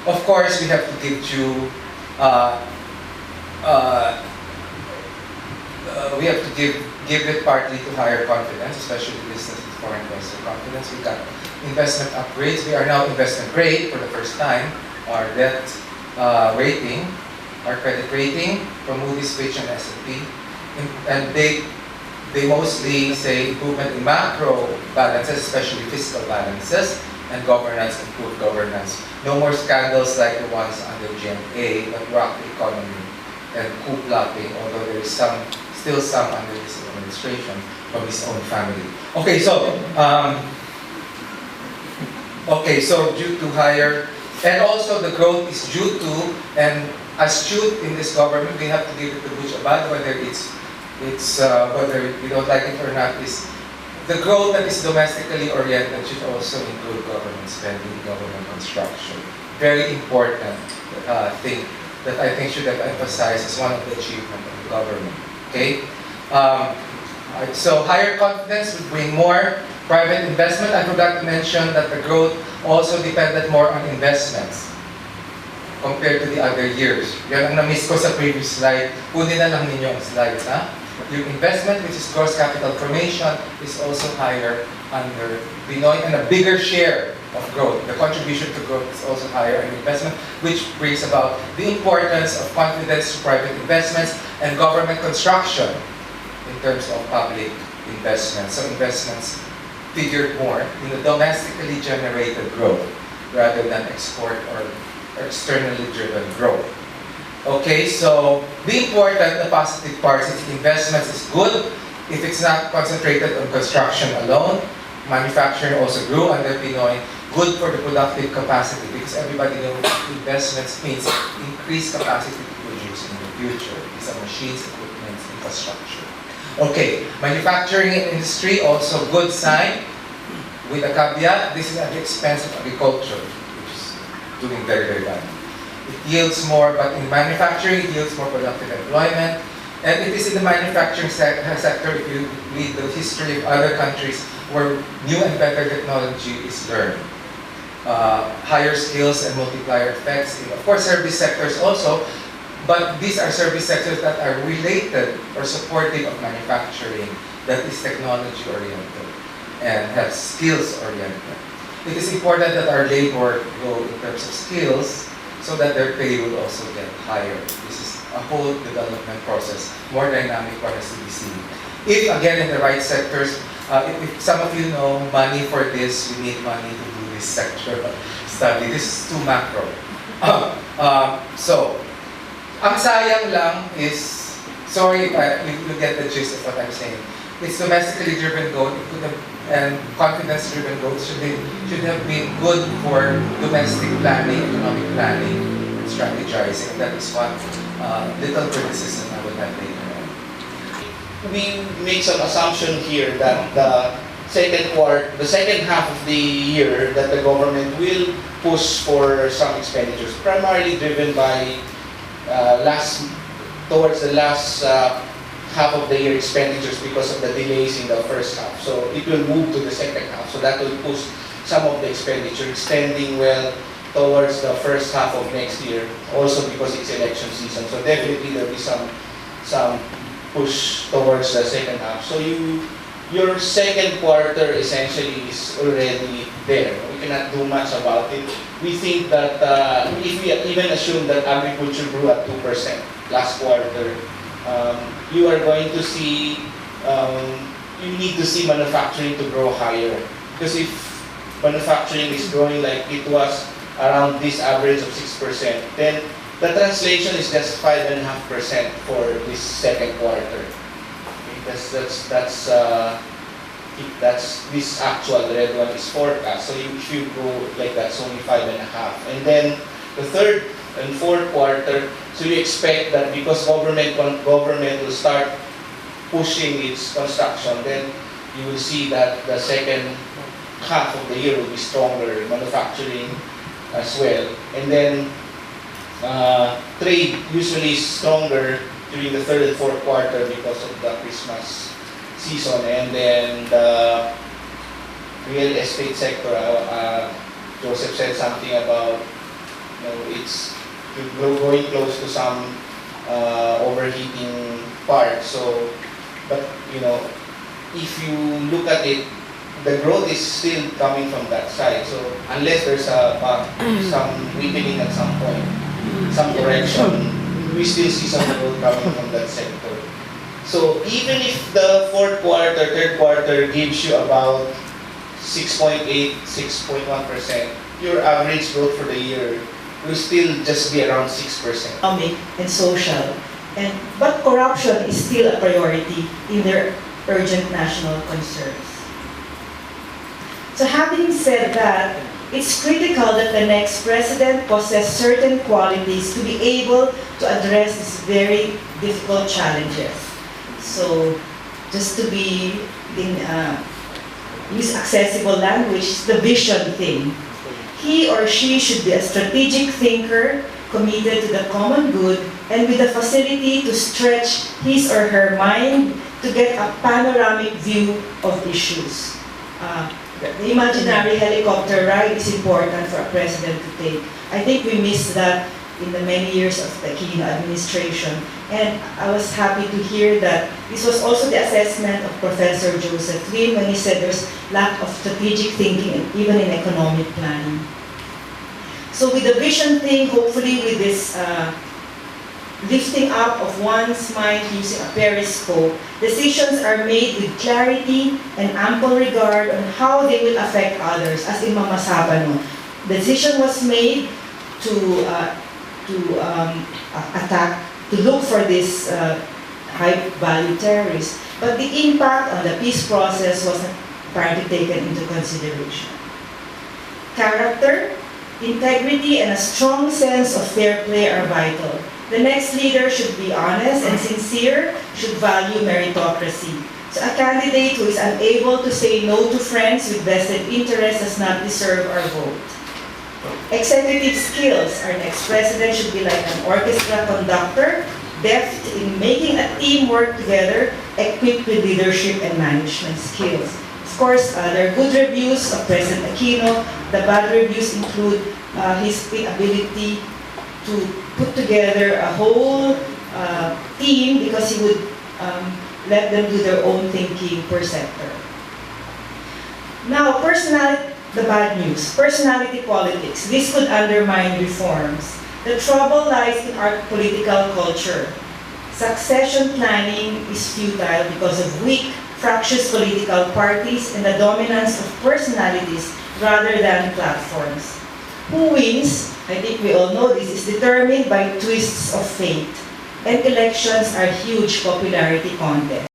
Of course, we have to give due. We have to give it partly to higher confidence, especially business and foreign investor confidence. We got investment upgrades. We are now investment grade for the first time. Our debt rating, our credit rating from Moody's, Fitch, and S&P, and they mostly say improvement in macro balances, especially fiscal balances, and governance, improved governance. No more scandals like the ones under GMA that rocked the economy and coup plotting, although there is still some under this administration from his own family. Okay, so due to higher, and also the growth is due to, and astute in this government, we have to give it to Butch Abad, whether whether you don't like it or not, is the growth that is domestically oriented should also include government spending, government construction. Very important thing that I think should have emphasized as one of the achievements of the government. Okay, so higher confidence would bring more private investment. I forgot to mention that the growth also depended more on investments compared to the other years. Yan ang na-miss ko sa previous slide. Kunin na lang ninyo ang slides, ha? Yung investment, which is gross capital formation, is also higher under Pinoy, and a bigger share of growth. The contribution to growth is also higher in investment, which brings about the importance of confidence to private investments and government construction in terms of public investments. So investments figured more in the domestically generated growth rather than export or externally driven growth. Okay, so the positive parts is investments is good if it's not concentrated on construction alone. Manufacturing also grew under Pinoy. Good for the productive capacity because everybody knows investments means increased capacity to produce in the future. These are machines, equipment, infrastructure. Okay, manufacturing industry also good sign with a caveat. This is at the expense of agriculture, which is doing very, very bad. It yields more, but in manufacturing it yields more productive employment. And it is in the manufacturing sector, if you read the history of other countries, where new and better technology is learned. Higher skills and multiplier effects. Of course, service sectors also, but these are service sectors that are related or supportive of manufacturing, that is technology-oriented and have skills-oriented. It is important that our labor grow in terms of skills so that their pay will also get higher. This is a whole development process, more dynamic for us to be seen. If, again, in the right sectors, if some of you know money for this, we need money to do this sector study. This is too macro. So, ang sayang lang is, sorry if you get the gist of what I'm saying. It's domestically driven growth, and confidence-driven growth should have been good for domestic planning, economic planning, and strategizing. That is one little criticism I would have later on. We make some assumption here that the second half of the year that the government will push for some expenditures, primarily driven by towards the last half of the year expenditures because of the delays in the first half. So it will move to the second half. So that will push some of the expenditure extending well towards the first half of next year, also because it's election season. So definitely there will be some push towards the second half. So your second quarter essentially is already there. We cannot do much about it. We think that if we even assume that agriculture grew at 2% last quarter, you are going to see, you need to see manufacturing to grow higher. Because if manufacturing is growing like it was around this average of 6%, then the translation is just 5.5% for this second quarter. Okay, that's this actual red one is forecast. So if you go like that, it's only 5.5. And then the third and fourth quarter, so you expect that because government will start pushing its construction, then you will see that the second half of the year will be stronger, manufacturing as well. And then trade usually is stronger during the third and fourth quarter because of the Christmas season. And then the real estate sector, Joseph said something about it's going close to some overheating part. So, but if you look at it, the growth is still coming from that side. So unless there's some weakening at some point, some correction, we still see some growth coming from that sector. So even if the fourth quarter, third quarter gives you about 6.8, 6.1%, your average growth for the year will still just be around 6%. Economic and social, but corruption is still a priority in their urgent national concerns. So having said that, it's critical that the next president possess certain qualities to be able to address these very difficult challenges. So just to be use accessible language, the vision thing. He or she should be a strategic thinker, committed to the common good, and with the facility to stretch his or her mind to get a panoramic view of issues. The imaginary helicopter ride is important for a president to take. I think we missed that in the many years of the Aquino administration. And I was happy to hear that this was also the assessment of Professor Joseph Lim when he said there's lack of strategic thinking even in economic planning. So with the vision thing, hopefully with this lifting up of one's mind using a periscope, decisions are made with clarity and ample regard on how they will affect others, as in Mama Sabano. The decision was made to attack, to look for this high-value terrorists, but the impact on the peace process wasn't apparently taken into consideration. Character, integrity, and a strong sense of fair play are vital. The next leader should be honest and sincere, should value meritocracy. So a candidate who is unable to say no to friends with vested interests does not deserve our vote. Executive skills. Our next president should be like an orchestra conductor, deft in making a team work together, equipped with leadership and management skills. Of course, there are good reviews of President Aquino. The bad reviews include his ability to put together a whole team because he would let them do their own thinking per sector. Now, personality, the bad news, personality politics. This could undermine reforms. The trouble lies in our political culture. Succession planning is futile because of weak, fractious political parties and the dominance of personalities rather than platforms. Who wins? I think we all know this is determined by twists of fate. And elections are huge popularity contests.